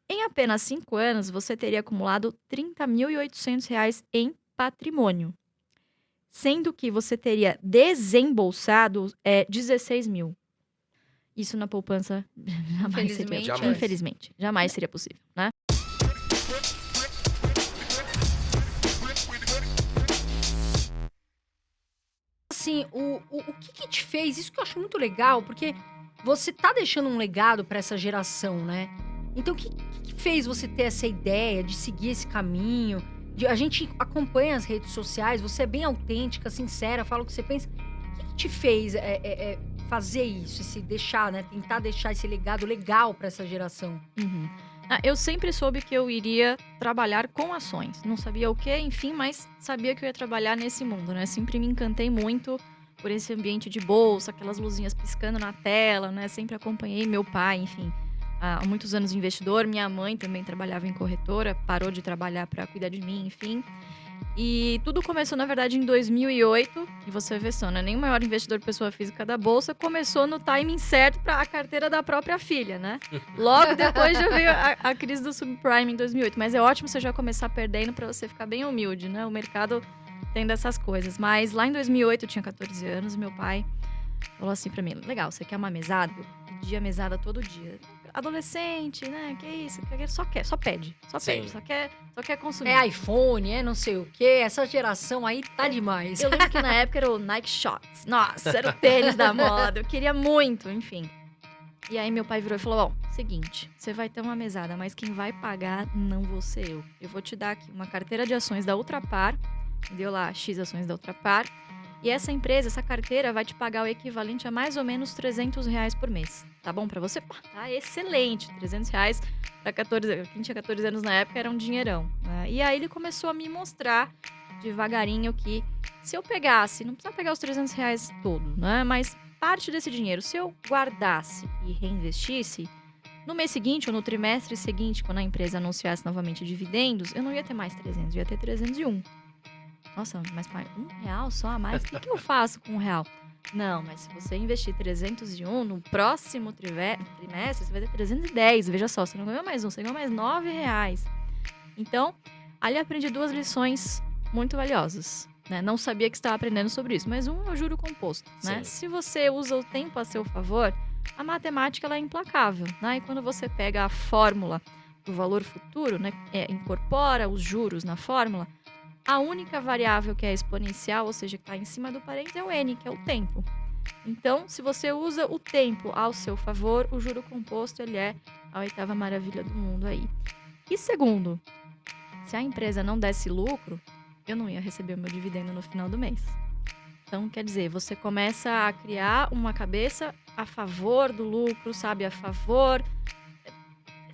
Em apenas 5 anos, você teria acumulado R$ 30.800 em patrimônio, sendo que você teria desembolsado 16.000. Isso na poupança jamais seria, Infelizmente, Jamais. infelizmente, jamais seria possível, né? Assim, o que te fez isso que eu acho muito legal, porque você tá deixando um legado pra essa geração, né. Então o que fez você ter essa ideia de seguir esse caminho? A gente acompanha as redes sociais, você é bem autêntica, sincera, fala o que você pensa. O que te fez, fazer isso, esse deixar, né, tentar deixar esse legado legal pra essa geração? Uhum. Eu sempre soube que eu iria trabalhar com ações. Não sabia o que, enfim, mas sabia que eu ia trabalhar nesse mundo, né? Sempre me encantei muito por esse ambiente de bolsa, aquelas luzinhas piscando na tela, né? Sempre acompanhei meu pai, enfim, há muitos anos investidor. Minha mãe também trabalhava em corretora, parou de trabalhar para cuidar de mim, enfim. E tudo começou, na verdade, em 2008. E você vê só, né? Nem o maior investidor pessoa física da Bolsa começou no timing certo para a carteira da própria filha, né? Logo depois já veio a crise do subprime em 2008. Mas é ótimo você já começar perdendo para você ficar bem humilde, né? O mercado tem dessas coisas. Mas lá em 2008, eu tinha 14 anos, meu pai falou assim pra mim: legal, você quer uma mesada? Eu pedia mesada todo dia. Adolescente, né? Que isso? Só pede, Sim. só quer consumir. É iPhone, é não sei o quê, essa geração aí tá demais. Eu lembro que na época era o Nike Shots. Nossa, era o tênis da moda. Eu queria muito, enfim. E aí meu pai virou e falou: bom, seguinte, você vai ter uma mesada, mas quem vai pagar não vou ser eu. Eu vou te dar aqui uma carteira de ações da Ultrapar. Deu lá X ações da Ultrapar. E essa empresa, essa carteira, vai te pagar o equivalente a mais ou menos R$ 300 por mês. Tá bom pra você? Pô, tá excelente. R$ 300 pra 14 anos. Quem tinha 14 anos na época era um dinheirão, né? E aí ele começou a me mostrar devagarinho que se eu pegasse, não precisa pegar os R$ 300 todos, né? Mas parte desse dinheiro, se eu guardasse e reinvestisse, no mês seguinte ou no trimestre seguinte, quando a empresa anunciasse novamente dividendos, eu não ia ter mais 300, eu ia ter 301. Nossa, mas pai, R$ 1 só a mais? O que eu faço com R$ 1? Não, mas se você investir 301, no próximo trimestre, você vai ter 310. Veja só, você não ganhou mais um, você ganhou mais R$ 9. Então, ali aprendi 2 lições muito valiosas, né? Não sabia que estava aprendendo sobre isso, mas um é o juro composto, né? Sim. Se você usa o tempo a seu favor, a matemática ela é implacável, né? E quando você pega a fórmula do valor futuro, né, incorpora os juros na fórmula, a única variável que é exponencial, ou seja, que está em cima do parênteses, é o n, que é o tempo. Então, se você usa o tempo ao seu favor, o juro composto ele é a 8ª maravilha do mundo aí. E segundo, se a empresa não desse lucro, eu não ia receber o meu dividendo no final do mês. Então, quer dizer, você começa a criar uma cabeça a favor do lucro, sabe? A favor,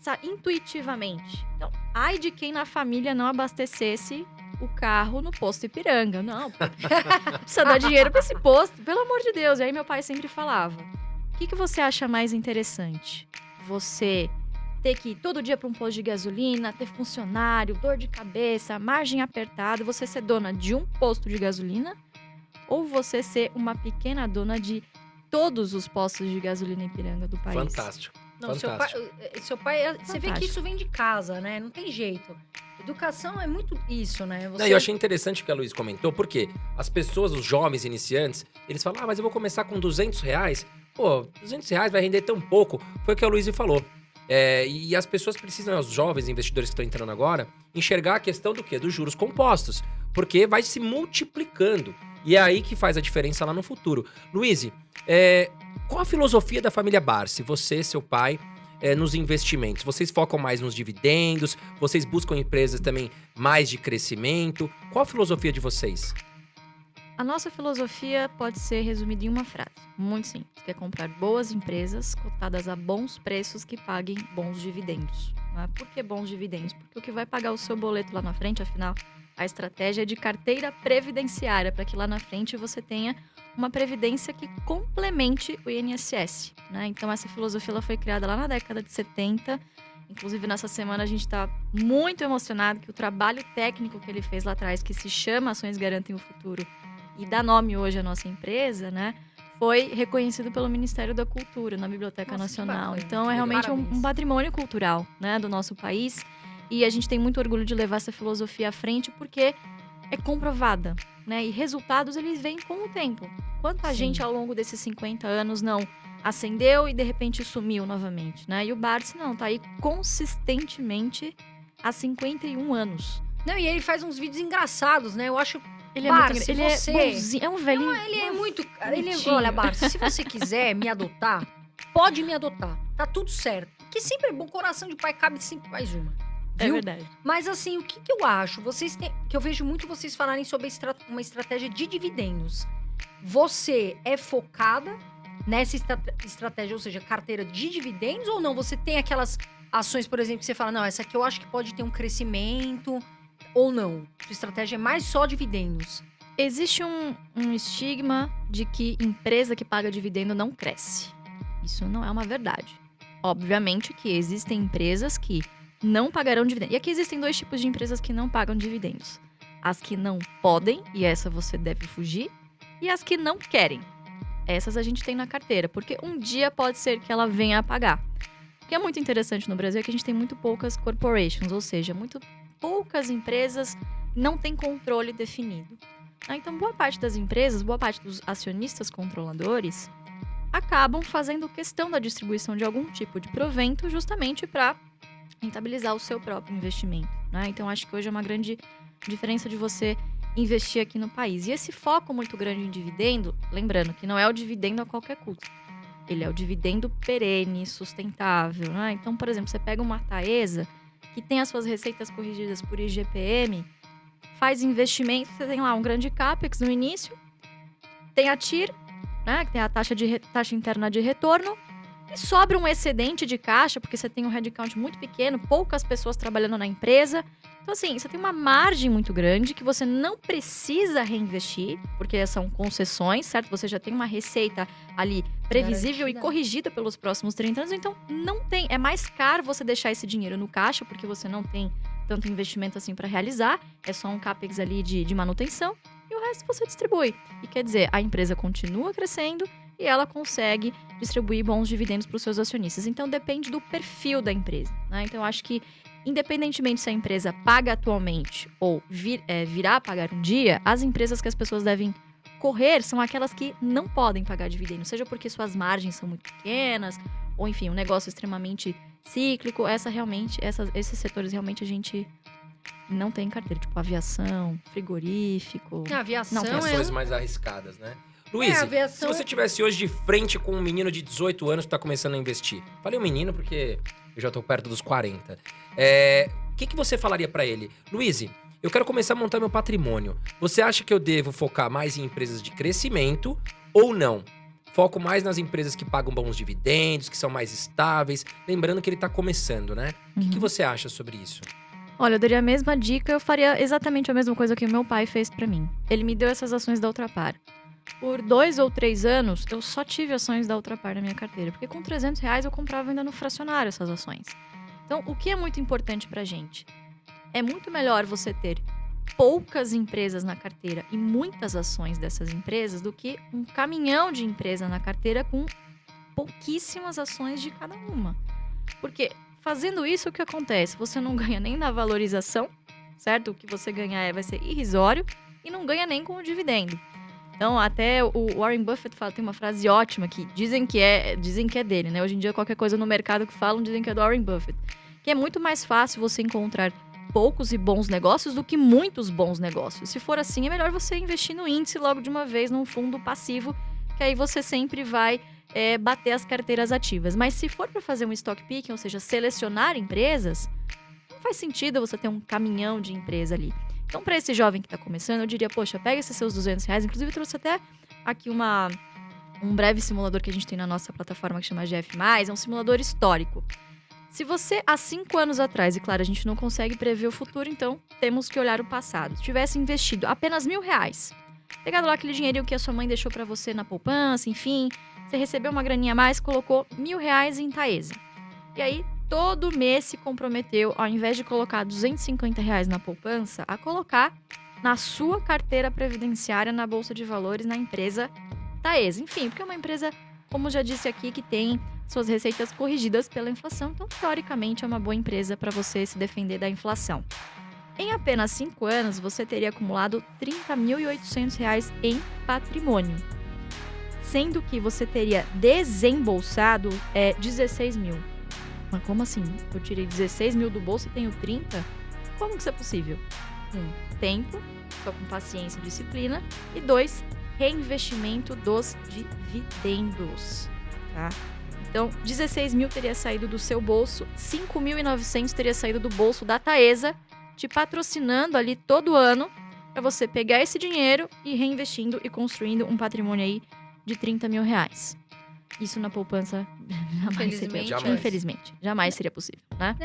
sabe? Intuitivamente. Então, ai de quem na família não abastecesse o carro no posto Ipiranga. Não, precisa dar dinheiro para esse posto, pelo amor de Deus. E aí meu pai sempre falava: o que você acha mais interessante? Você ter que ir todo dia para um posto de gasolina, ter funcionário, dor de cabeça, margem apertada, você ser dona de um posto de gasolina, ou você ser uma pequena dona de todos os postos de gasolina Ipiranga do país? Fantástico. Não, seu pai, você vê que isso vem de casa, né? Não tem jeito. Educação é muito isso, né? Não, eu achei interessante o que a Luiz comentou, porque as pessoas, os jovens iniciantes, eles falam: mas eu vou começar com R$ 200. Pô, R$ 200 vai render tão pouco. Foi o que a Luiz falou. E as pessoas precisam, os jovens investidores que estão entrando agora, enxergar a questão do quê? Dos juros compostos. Porque vai se multiplicando. E é aí que faz a diferença lá no futuro. Luiz, qual a filosofia da família Barsi? Você, seu pai, nos investimentos? Vocês focam mais nos dividendos? Vocês buscam empresas também mais de crescimento? Qual a filosofia de vocês? A nossa filosofia pode ser resumida em uma frase, muito simples, que é comprar boas empresas cotadas a bons preços que paguem bons dividendos. Né? Por que bons dividendos? Porque o que vai pagar o seu boleto lá na frente, afinal, a estratégia é de carteira previdenciária, para que lá na frente você tenha uma previdência que complemente o INSS. Né? Então essa filosofia ela foi criada lá na década de 70. Inclusive, nessa semana a gente está muito emocionado que o trabalho técnico que ele fez lá atrás, que se chama Ações Garantem o Futuro, e dá nome hoje à nossa empresa, né? foi reconhecido pelo Ministério da Cultura na Biblioteca Nossa, que Nacional. bacana. Então, é realmente um Parabéns. patrimônio cultural, né, do nosso país. E a gente tem muito orgulho de levar essa filosofia à frente, porque é comprovada, né? E resultados, eles vêm com o tempo. Quanta Sim. gente ao longo desses 50 anos não acendeu e de repente sumiu novamente, né? E o Barsi não, tá aí consistentemente há 51 anos. Não, e ele faz uns vídeos engraçados, né? Eu acho. Ele é Barsi, muito ele é você- bonzinho, é um velhinho. Ele é muito. bonitinho. Olha, Barsi, se você quiser me adotar, pode me adotar. Tá tudo certo. Porque sempre é bom, coração de pai cabe sempre mais uma. É Viu? verdade. Mas assim, o que eu acho? Vocês têm. Que eu vejo muito vocês falarem sobre uma estratégia de dividendos. Você é focada nessa estratégia, ou seja, carteira de dividendos, ou não? Você tem aquelas ações, por exemplo, que você fala, não, essa aqui eu acho que pode ter um crescimento, ou não? Sua estratégia é mais só dividendos. Existe um estigma de que empresa que paga dividendo não cresce. Isso não é uma verdade. Obviamente que existem empresas que não pagarão dividendos. E aqui existem dois tipos de empresas que não pagam dividendos. As que não podem, e essa você deve fugir, e as que não querem. Essas a gente tem na carteira, porque um dia pode ser que ela venha a pagar. O que é muito interessante no Brasil é que a gente tem muito poucas corporations, ou seja, muito poucas empresas não têm controle definido. Então, boa parte das empresas, boa parte dos acionistas controladores acabam fazendo questão da distribuição de algum tipo de provento justamente para rentabilizar o seu próprio investimento, né? Então, acho que hoje é uma grande diferença de você investir aqui no país. E esse foco muito grande em dividendo, lembrando que não é o dividendo a qualquer custo. Ele é o dividendo perene, sustentável, né? Então, por exemplo, você pega uma Taesa, que tem as suas receitas corrigidas por IGPM, faz investimento, você tem lá um grande CAPEX no início, tem a TIR, né, que tem a taxa interna de retorno, e sobra um excedente de caixa, porque você tem um headcount muito pequeno, poucas pessoas trabalhando na empresa. Então, assim, você tem uma margem muito grande que você não precisa reinvestir, porque são concessões, certo? Você já tem uma receita ali previsível Garantida. e corrigida pelos próximos 30 anos. Então, não tem. É mais caro você deixar esse dinheiro no caixa, porque você não tem tanto investimento assim para realizar. É só um CAPEX ali de manutenção. E o resto você distribui. E quer dizer, a empresa continua crescendo e ela consegue distribuir bons dividendos para os seus acionistas. Então, depende do perfil da empresa, né? Então, eu acho que, independentemente se a empresa paga atualmente ou virá a pagar um dia, as empresas que as pessoas devem correr são aquelas que não podem pagar dividendos, seja porque suas margens são muito pequenas, ou enfim, um negócio extremamente cíclico. Esses setores realmente a gente não tem carteira, tipo aviação, frigorífico. A aviação Não, Tem as é coisas um... mais arriscadas, né? Luiz, se aviação... você tivesse hoje de frente com um menino de 18 anos que tá começando a investir. Falei um menino porque eu já tô perto dos 40. O que você falaria pra ele? Luiz, eu quero começar a montar meu patrimônio. Você acha que eu devo focar mais em empresas de crescimento ou não? Foco mais nas empresas que pagam bons dividendos, que são mais estáveis. Lembrando que ele tá começando, né? O que você acha sobre isso? Olha, eu daria a mesma dica, eu faria exatamente a mesma coisa que o meu pai fez pra mim. Ele me deu essas ações da Ultrapar. Por 2 ou 3 anos, eu só tive ações da Ultrapar na minha carteira, porque com R$300 eu comprava ainda no fracionário essas ações. Então, o que é muito importante pra gente? É muito melhor você ter poucas empresas na carteira e muitas ações dessas empresas do que um caminhão de empresa na carteira com pouquíssimas ações de cada uma. Porque fazendo isso, o que acontece? Você não ganha nem na valorização, certo? O que você ganhar vai ser irrisório e não ganha nem com o dividendo. Então, até o Warren Buffett tem uma frase ótima que dizem que é dele, né? Hoje em dia, qualquer coisa no mercado que falam, dizem que é do Warren Buffett. Que é muito mais fácil você encontrar poucos e bons negócios do que muitos bons negócios. Se for assim, é melhor você investir no índice logo de uma vez, num fundo passivo, que aí você sempre vai bater as carteiras ativas. Mas se for para fazer um stock picking, ou seja, selecionar empresas, não faz sentido você ter um caminhão de empresa ali. Então, para esse jovem que está começando, eu diria, poxa, pega esses seus R$200. Inclusive, eu trouxe até aqui um breve simulador que a gente tem na nossa plataforma que chama GF+, é um simulador histórico. Se você, há 5 anos atrás, e claro, a gente não consegue prever o futuro, então temos que olhar o passado, tivesse investido apenas R$1.000, pegado lá aquele dinheirinho que a sua mãe deixou para você na poupança, enfim, você recebeu uma graninha a mais, colocou R$1.000 em Taesa. E aí, todo mês se comprometeu, ao invés de colocar R$250 na poupança, a colocar na sua carteira previdenciária na Bolsa de Valores, na empresa Taesa. Enfim, porque é uma empresa, como já disse aqui, que tem suas receitas corrigidas pela inflação. Então, teoricamente, é uma boa empresa para você se defender da inflação. Em apenas 5 anos, você teria acumulado R$ 30.800 em patrimônio. Sendo que você teria desembolsado 16 mil. Mas como assim? Eu tirei 16 mil do bolso e tenho 30? Como que isso é possível? 1, tempo, só com paciência e disciplina. E 2, reinvestimento dos dividendos, tá? Então, 16 mil teria saído do seu bolso, 5.900 teria saído do bolso da Taesa, te patrocinando ali todo ano para você pegar esse dinheiro e reinvestindo e construindo um patrimônio aí de R$ 30 mil. Isso na poupança jamais seria, Infelizmente. Jamais. infelizmente, jamais seria possível, né?